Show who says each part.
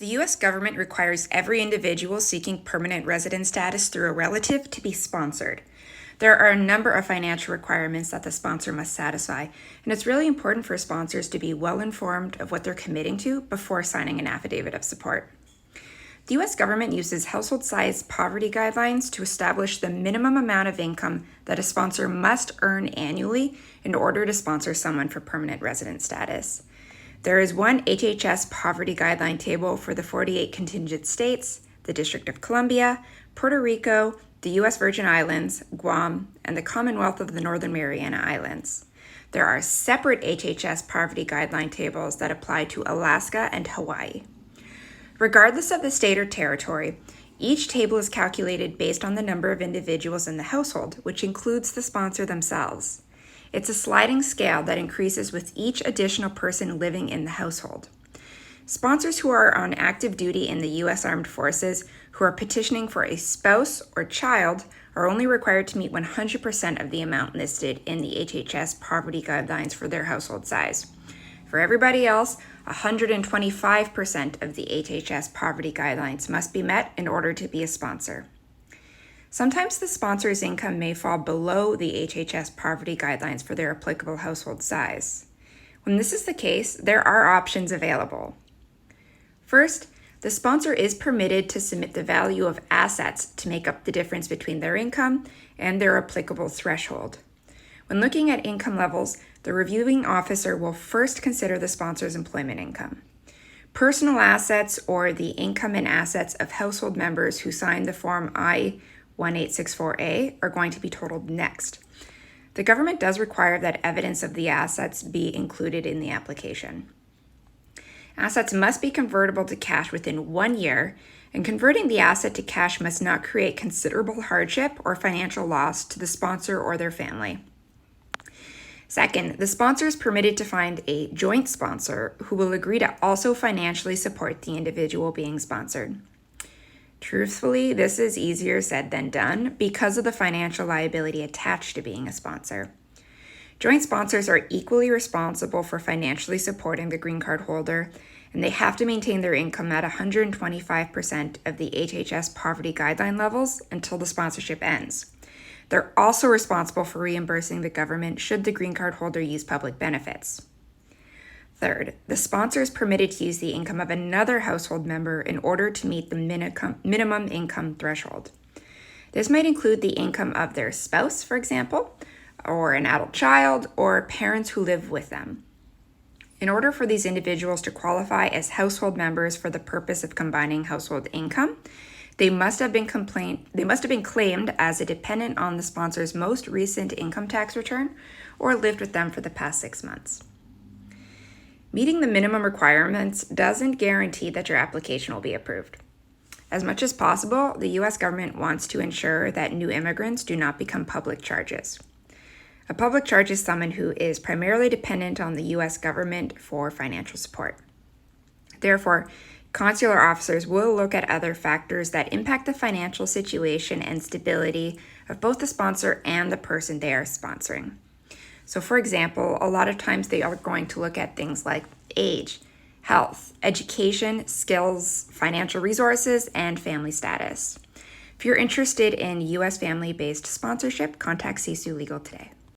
Speaker 1: The U.S. government requires every individual seeking permanent resident status through a relative to be sponsored. There are a number of financial requirements that the sponsor must satisfy, and it's really important for sponsors to be well informed of what they're committing to before signing an affidavit of support. The U.S. government uses household size poverty guidelines to establish the minimum amount of income that a sponsor must earn annually in order to sponsor someone for permanent resident status. There is one HHS poverty guideline table for the 48 contingent states, the District of Columbia, Puerto Rico, the U.S. Virgin Islands, Guam, and the Commonwealth of the Northern Mariana Islands. There are separate HHS poverty guideline tables that apply to Alaska and Hawaii. Regardless of the state or territory, each table is calculated based on the number of individuals in the household, which includes the sponsor themselves. It's a sliding scale that increases with each additional person living in the household. Sponsors who are on active duty in the U.S. Armed Forces who are petitioning for a spouse or child are only required to meet 100% of the amount listed in the HHS poverty guidelines for their household size. For everybody else, 125% of the HHS poverty guidelines must be met in order to be a sponsor. Sometimes the sponsor's income may fall below the HHS poverty guidelines for their applicable household size. When this is the case, there are options available. First, the sponsor is permitted to submit the value of assets to make up the difference between their income and their applicable threshold. When looking at income levels, the reviewing officer will first consider the sponsor's employment income. Personal assets or the income and assets of household members who signed the Form I-1864A are going to be totaled next. The government does require that evidence of the assets be included in the application. Assets must be convertible to cash within 1 year, and converting the asset to cash must not create considerable hardship or financial loss to the sponsor or their family. Second, the sponsor is permitted to find a joint sponsor who will agree to also financially support the individual being sponsored. Truthfully, this is easier said than done because of the financial liability attached to being a sponsor. Joint sponsors are equally responsible for financially supporting the green card holder, and they have to maintain their income at 125% of the HHS poverty guideline levels until the sponsorship ends. They're also responsible for reimbursing the government should the green card holder use public benefits. Third, the sponsor is permitted to use the income of another household member in order to meet the minimum income threshold. This might include the income of their spouse, for example, or an adult child, or parents who live with them. In order for these individuals to qualify as household members for the purpose of combining household income, they must have been claimed as a dependent on the sponsor's most recent income tax return or lived with them for the past 6 months. Meeting the minimum requirements doesn't guarantee that your application will be approved. As much as possible, the U.S. government wants to ensure that new immigrants do not become public charges. A public charge is someone who is primarily dependent on the U.S. government for financial support. Therefore, consular officers will look at other factors that impact the financial situation and stability of both the sponsor and the person they are sponsoring. So, for example, a lot of times they are going to look at things like age, health, education, skills, financial resources, and family status. If you're interested in U.S. family-based sponsorship, contact Sisu Legal today.